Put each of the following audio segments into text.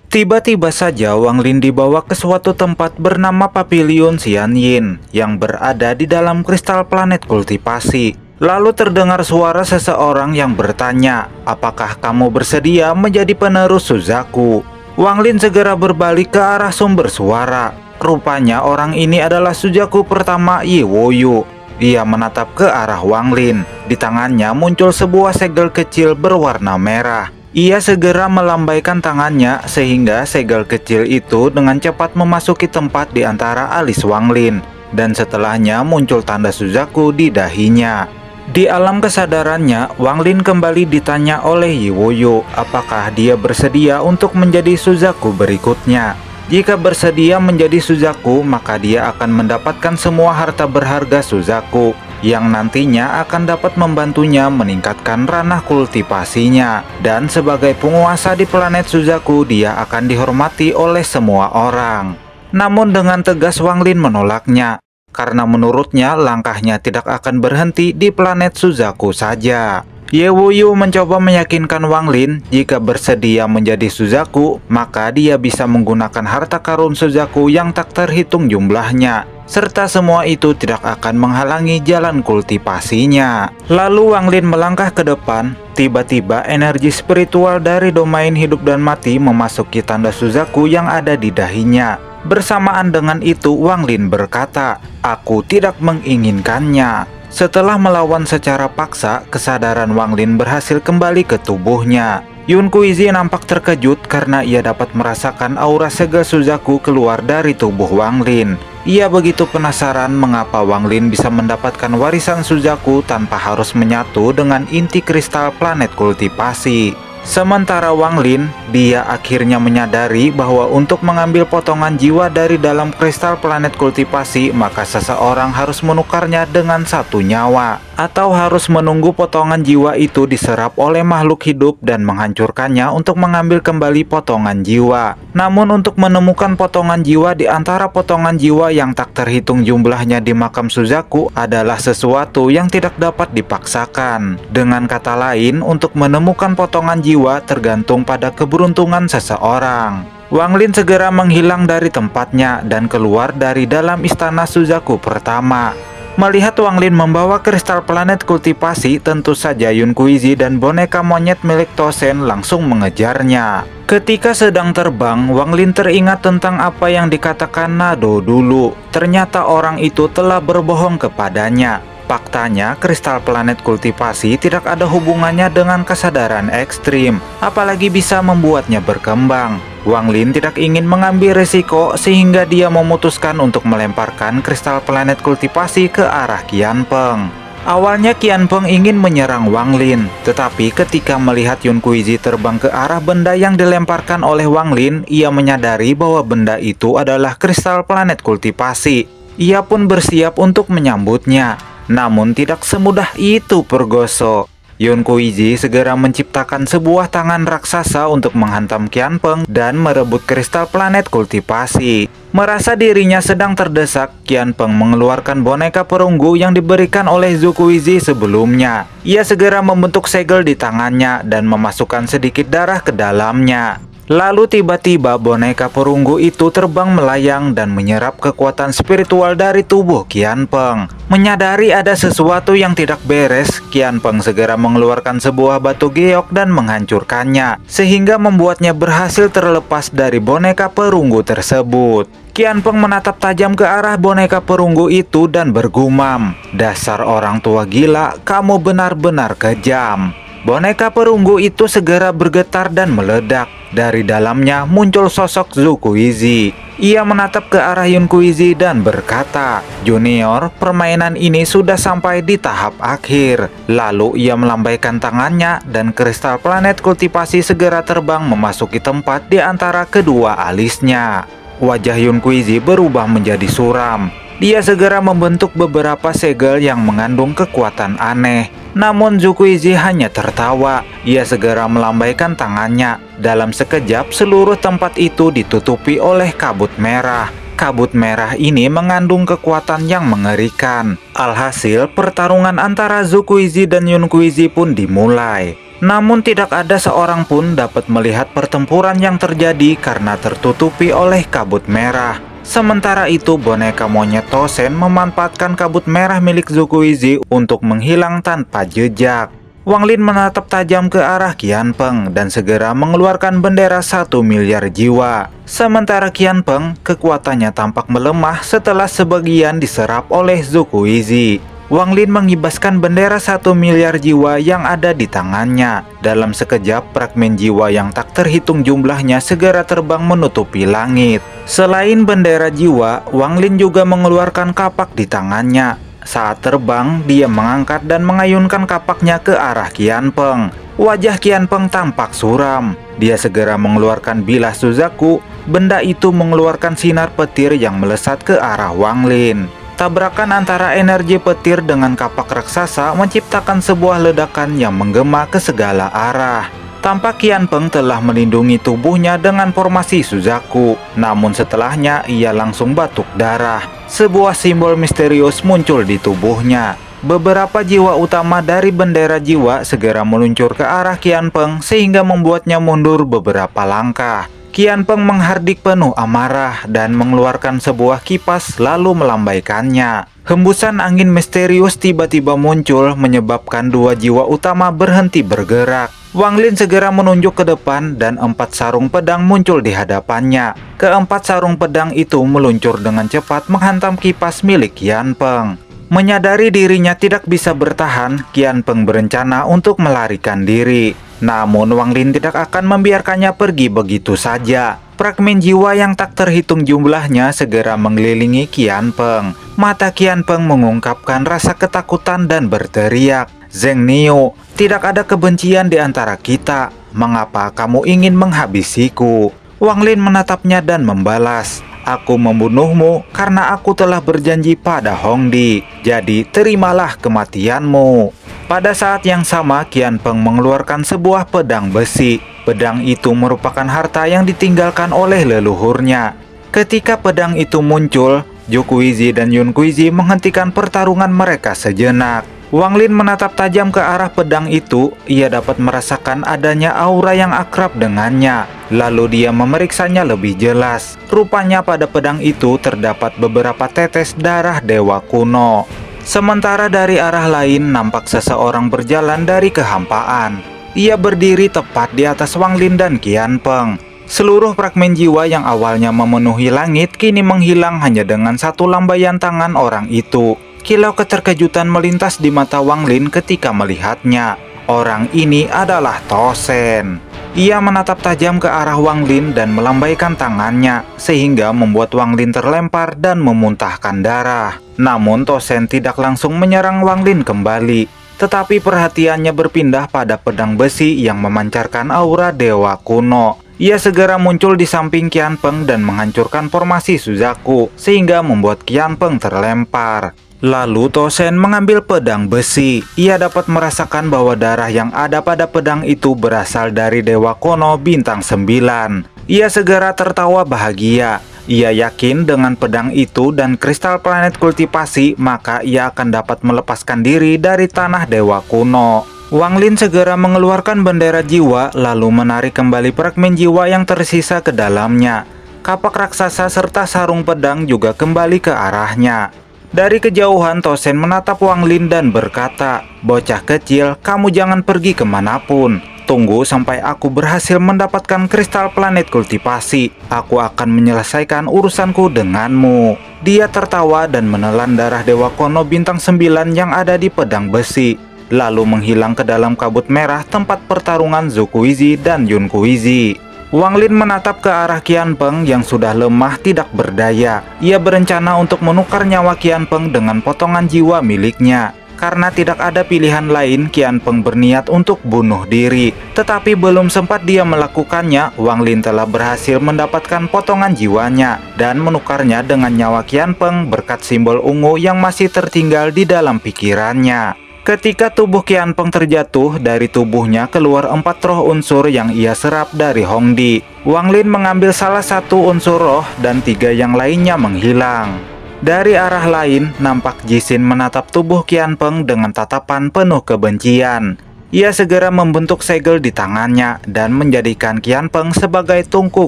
Tiba-tiba saja Wang Lin dibawa ke suatu tempat bernama Pavilion Xianyin yang berada di dalam kristal planet kultivasi. Lalu terdengar suara seseorang yang bertanya, "Apakah kamu bersedia menjadi penerus Suzaku?" Wang Lin segera berbalik ke arah sumber suara. Rupanya orang ini adalah Suzaku pertama Ye Woyu. Ia menatap ke arah Wang Lin. Di tangannya muncul sebuah segel kecil berwarna merah. Ia segera melambaikan tangannya sehingga segel kecil itu dengan cepat memasuki tempat di antara alis Wang Lin. Dan setelahnya muncul tanda Suzaku di dahinya. Di alam kesadarannya, Wang Lin kembali ditanya oleh Ye Woyu apakah dia bersedia untuk menjadi Suzaku berikutnya. Jika bersedia menjadi Suzaku, maka dia akan mendapatkan semua harta berharga Suzaku yang nantinya akan dapat membantunya meningkatkan ranah kultivasinya. Dan sebagai penguasa di planet Suzaku, dia akan dihormati oleh semua orang. Namun dengan tegas Wang Lin menolaknya, karena menurutnya langkahnya tidak akan berhenti di planet Suzaku saja. Ye Woyu mencoba meyakinkan Wang Lin jika bersedia menjadi Suzaku, maka dia bisa menggunakan harta karun Suzaku yang tak terhitung jumlahnya, serta semua itu tidak akan menghalangi jalan kultivasinya. Lalu Wang Lin melangkah ke depan. Tiba-tiba energi spiritual dari domain hidup dan mati memasuki tanda Suzaku yang ada di dahinya. Bersamaan dengan itu Wang Lin berkata, "Aku tidak menginginkannya." Setelah melawan secara paksa, kesadaran Wang Lin berhasil kembali ke tubuhnya. Yun Kuizi nampak terkejut karena ia dapat merasakan aura segel Suzaku keluar dari tubuh Wang Lin. Ia begitu penasaran mengapa Wang Lin bisa mendapatkan warisan Suzaku tanpa harus menyatu dengan inti kristal planet kultivasi. Sementara Wang Lin, dia akhirnya menyadari bahwa untuk mengambil potongan jiwa dari dalam kristal planet kultivasi, maka seseorang harus menukarnya dengan satu nyawa, atau harus menunggu potongan jiwa itu diserap oleh makhluk hidup dan menghancurkannya untuk mengambil kembali potongan jiwa. Namun untuk menemukan potongan jiwa di antara potongan jiwa yang tak terhitung jumlahnya di makam Suzaku adalah sesuatu yang tidak dapat dipaksakan. Dengan kata lain, untuk menemukan potongan jiwa tergantung pada keberuntungan seseorang. Wang Lin segera menghilang dari tempatnya dan keluar dari dalam istana Suzaku pertama. Melihat Wang Lin membawa kristal planet kultivasi, tentu saja Yun Kuizi dan boneka monyet milik Tosen langsung mengejarnya. Ketika sedang terbang, Wang Lin teringat tentang apa yang dikatakan Nado dulu. Ternyata orang itu telah berbohong kepadanya. Faktanya, kristal planet kultivasi tidak ada hubungannya dengan kesadaran ekstrim, apalagi bisa membuatnya berkembang. Wang Lin tidak ingin mengambil risiko sehingga dia memutuskan untuk melemparkan kristal planet kultivasi ke arah Qian Peng. Awalnya Qian Peng ingin menyerang Wang Lin, tetapi ketika melihat Yun Kuizi terbang ke arah benda yang dilemparkan oleh Wang Lin, ia menyadari bahwa benda itu adalah kristal planet kultivasi. Ia pun bersiap untuk menyambutnya. Namun tidak semudah itu Pergoso. Yun Kuizi segera menciptakan sebuah tangan raksasa untuk menghantam Qian Peng dan merebut kristal planet kultivasi. Merasa dirinya sedang terdesak, Qian Peng mengeluarkan boneka perunggu yang diberikan oleh Zhu Kuizi sebelumnya. Ia segera membentuk segel di tangannya dan memasukkan sedikit darah ke dalamnya. Lalu tiba-tiba boneka perunggu itu terbang melayang dan menyerap kekuatan spiritual dari tubuh Qian Peng. Menyadari ada sesuatu yang tidak beres, Qian Peng segera mengeluarkan sebuah batu geok dan menghancurkannya, sehingga membuatnya berhasil terlepas dari boneka perunggu tersebut. Qian Peng menatap tajam ke arah boneka perunggu itu dan bergumam, "Dasar orang tua gila, kamu benar-benar kejam." Boneka perunggu itu segera bergetar dan meledak. Dari dalamnya muncul sosok Zhu Kuizi. Ia menatap ke arah Yun Kuizi dan berkata, "Junior, permainan ini sudah sampai di tahap akhir." Lalu ia melambaikan tangannya dan kristal planet kultivasi segera terbang memasuki tempat di antara kedua alisnya. Wajah Yun Kuizi berubah menjadi suram. Dia segera membentuk beberapa segel yang mengandung kekuatan aneh. Namun Zhu Kuizi hanya tertawa. Ia segera melambaikan tangannya. Dalam sekejap seluruh tempat itu ditutupi oleh kabut merah. Kabut merah ini mengandung kekuatan yang mengerikan. Alhasil pertarungan antara Zhu Kuizi dan Yun Kuizi pun dimulai. Namun tidak ada seorang pun dapat melihat pertempuran yang terjadi karena tertutupi oleh kabut merah. Sementara itu, boneka monyet Tosen memanfaatkan kabut merah milik Zukuizi untuk menghilang tanpa jejak. Wang Lin menatap tajam ke arah Qian Peng dan segera mengeluarkan bendera 1 miliar jiwa. Sementara Qian Peng, kekuatannya tampak melemah setelah sebagian diserap oleh Zukuizi. Wang Lin mengibaskan bendera 1 miliar jiwa yang ada di tangannya. Dalam sekejap, fragmen jiwa yang tak terhitung jumlahnya segera terbang menutupi langit. Selain bendera jiwa, Wang Lin juga mengeluarkan kapak di tangannya. Saat terbang, dia mengangkat dan mengayunkan kapaknya ke arah Qian Peng. Wajah Qian Peng tampak suram. Dia segera mengeluarkan bilah Suzaku. Benda itu mengeluarkan sinar petir yang melesat ke arah Wang Lin. Tabrakan antara energi petir dengan kapak raksasa menciptakan sebuah ledakan yang menggema ke segala arah. Tampak Qian Peng telah melindungi tubuhnya dengan formasi Suzaku. Namun setelahnya ia langsung batuk darah. Sebuah simbol misterius muncul di tubuhnya. Beberapa jiwa utama dari bendera jiwa segera meluncur ke arah Qian Peng sehingga membuatnya mundur beberapa langkah. Qian Peng menghardik penuh amarah dan mengeluarkan sebuah kipas lalu melambaikannya. Hembusan angin misterius tiba-tiba muncul menyebabkan dua jiwa utama berhenti bergerak. Wang Lin segera menunjuk ke depan dan 4 sarung pedang muncul di hadapannya. Keempat sarung pedang itu meluncur dengan cepat menghantam kipas milik Qian Peng. Menyadari dirinya tidak bisa bertahan, Qian Peng berencana untuk melarikan diri. Namun Wang Lin tidak akan membiarkannya pergi begitu saja. Fragmen jiwa yang tak terhitung jumlahnya segera mengelilingi Qian Peng. Mata Qian Peng mengungkapkan rasa ketakutan dan berteriak, "Zheng Niu, tidak ada kebencian di antara kita. Mengapa kamu ingin menghabisiku?" Wang Lin menatapnya dan membalas, "Aku membunuhmu karena aku telah berjanji pada Hongdi. Jadi terimalah kematianmu." Pada saat yang sama, Qian Peng mengeluarkan sebuah pedang besi. Pedang itu merupakan harta yang ditinggalkan oleh leluhurnya. Ketika pedang itu muncul, Zukuizi dan Yunkuizi menghentikan pertarungan mereka sejenak. Wang Lin menatap tajam ke arah pedang itu. Ia dapat merasakan adanya aura yang akrab dengannya. Lalu dia memeriksanya lebih jelas. Rupanya pada pedang itu terdapat beberapa tetes darah dewa kuno. Sementara dari arah lain nampak seseorang berjalan dari kehampaan. Ia berdiri tepat di atas Wang Lin dan Qian Peng. Seluruh fragmen jiwa yang awalnya memenuhi langit kini menghilang hanya dengan satu lambaian tangan orang itu. Kilau keterkejutan melintas di mata Wang Lin ketika melihatnya. Orang ini adalah Tosen. Ia menatap tajam ke arah Wang Lin dan melambaikan tangannya, sehingga membuat Wang Lin terlempar dan memuntahkan darah. Namun Tosen tidak langsung menyerang Wang Lin kembali, tetapi perhatiannya berpindah pada pedang besi yang memancarkan aura dewa kuno. Ia segera muncul di samping Qian Peng dan menghancurkan formasi Suzaku, sehingga membuat Qian Peng terlempar. Lalu Tosen mengambil pedang besi. Ia dapat merasakan bahwa darah yang ada pada pedang itu berasal dari Dewa Kuno Bintang 9. Ia segera tertawa bahagia. Ia yakin dengan pedang itu dan kristal planet kultivasi, maka ia akan dapat melepaskan diri dari tanah Dewa Kuno. Wang Lin segera mengeluarkan bendera jiwa, lalu menarik kembali fragmen jiwa yang tersisa ke dalamnya. Kapak raksasa serta sarung pedang juga kembali ke arahnya. Dari kejauhan Tosen menatap Wang Lin dan berkata, "Bocah kecil, kamu jangan pergi kemanapun. Tunggu sampai aku berhasil mendapatkan kristal planet kultivasi. Aku akan menyelesaikan urusanku denganmu." Dia tertawa dan menelan darah Dewa Kuno Bintang 9 yang ada di pedang besi, lalu menghilang ke dalam kabut merah tempat pertarungan Zukuizi dan Yunkuizi. Wang Lin menatap ke arah Qian Peng yang sudah lemah tidak berdaya. Ia berencana untuk menukar nyawa Qian Peng dengan potongan jiwa miliknya. Karena tidak ada pilihan lain, Qian Peng berniat untuk bunuh diri. Tetapi belum sempat dia melakukannya, Wang Lin telah berhasil mendapatkan potongan jiwanya dan menukarnya dengan nyawa Qian Peng berkat simbol ungu yang masih tertinggal di dalam pikirannya. Ketika tubuh Qian Peng terjatuh, dari tubuhnya keluar 4 roh unsur yang ia serap dari Hongdi. Wang Lin mengambil salah satu unsur roh dan 3 yang lainnya menghilang. Dari arah lain, nampak Jixin menatap tubuh Qian Peng dengan tatapan penuh kebencian. Ia segera membentuk segel di tangannya dan menjadikan Qian Peng sebagai tungku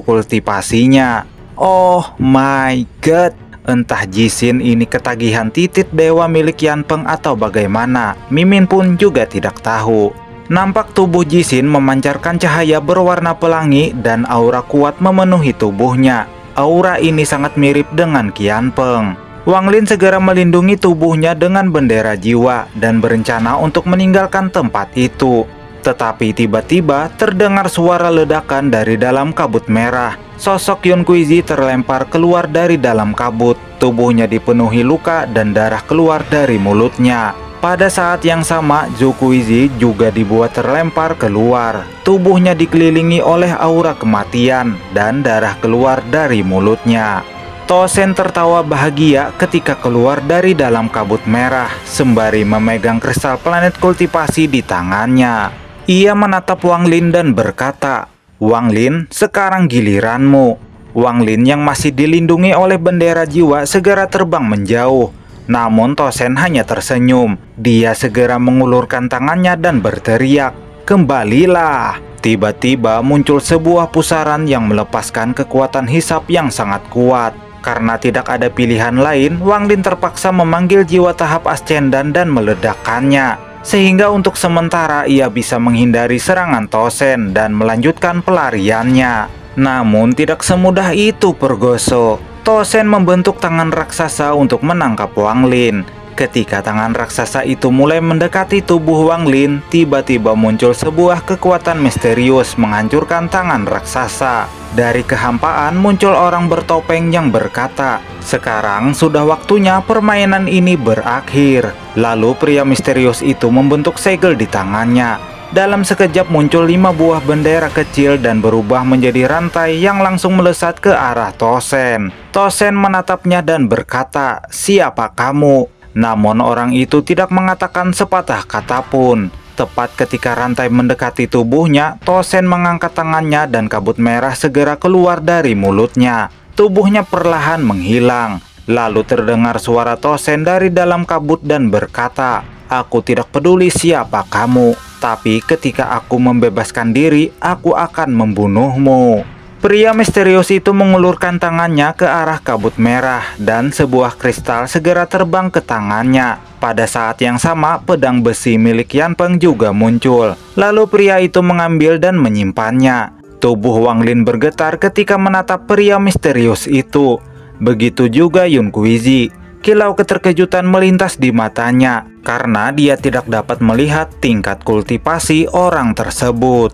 kultivasinya. Oh my god, entah Jixin ini ketagihan titit dewa milik Qian Peng atau bagaimana, Mimin pun juga tidak tahu. Nampak tubuh Jixin memancarkan cahaya berwarna pelangi dan aura kuat memenuhi tubuhnya. Aura ini sangat mirip dengan Qian Peng. Wang Lin segera melindungi tubuhnya dengan bendera jiwa dan berencana untuk meninggalkan tempat itu. Tetapi tiba-tiba terdengar suara ledakan dari dalam kabut merah. Sosok Yun Kuizi terlempar keluar dari dalam kabut. Tubuhnya dipenuhi luka dan darah keluar dari mulutnya. Pada saat yang sama, Zhu Kuizi juga dibuat terlempar keluar. Tubuhnya dikelilingi oleh aura kematian dan darah keluar dari mulutnya. Tosen tertawa bahagia ketika keluar dari dalam kabut merah, sembari memegang kristal planet kultivasi di tangannya. Ia menatap Wang Lin dan berkata, "Wang Lin, sekarang giliranmu." Wang Lin yang masih dilindungi oleh bendera jiwa segera terbang menjauh. Namun Tosen hanya tersenyum. Dia segera mengulurkan tangannya dan berteriak, "Kembalilah!" Tiba-tiba muncul sebuah pusaran yang melepaskan kekuatan hisap yang sangat kuat. Karena tidak ada pilihan lain, Wang Lin terpaksa memanggil jiwa tahap ascendan dan meledakkannya. Sehingga untuk sementara ia bisa menghindari serangan Tosen dan melanjutkan pelariannya. Namun tidak semudah itu Pergoso. Tosen membentuk tangan raksasa untuk menangkap Wang Lin. Ketika tangan raksasa itu mulai mendekati tubuh Wang Lin, tiba-tiba muncul sebuah kekuatan misterius menghancurkan tangan raksasa. Dari kehampaan muncul orang bertopeng yang berkata, "Sekarang sudah waktunya permainan ini berakhir." Lalu pria misterius itu membentuk segel di tangannya. Dalam sekejap muncul 5 buah bendera kecil dan berubah menjadi rantai yang langsung melesat ke arah Tosen. Tosen menatapnya dan berkata, "Siapa kamu?" Namun orang itu tidak mengatakan sepatah kata pun. Tepat ketika rantai mendekati tubuhnya, Tosen mengangkat tangannya dan kabut merah segera keluar dari mulutnya. Tubuhnya perlahan menghilang. Lalu terdengar suara Tosen dari dalam kabut dan berkata, "Aku tidak peduli siapa kamu, tapi ketika aku membebaskan diri, aku akan membunuhmu." Pria misterius itu mengulurkan tangannya ke arah kabut merah dan sebuah kristal segera terbang ke tangannya. Pada saat yang sama, pedang besi milik Qian Peng juga muncul. Lalu pria itu mengambil dan menyimpannya. Tubuh Wang Lin bergetar ketika menatap pria misterius itu. Begitu juga Yun Kuizi. Kilau keterkejutan melintas di matanya karena dia tidak dapat melihat tingkat kultivasi orang tersebut.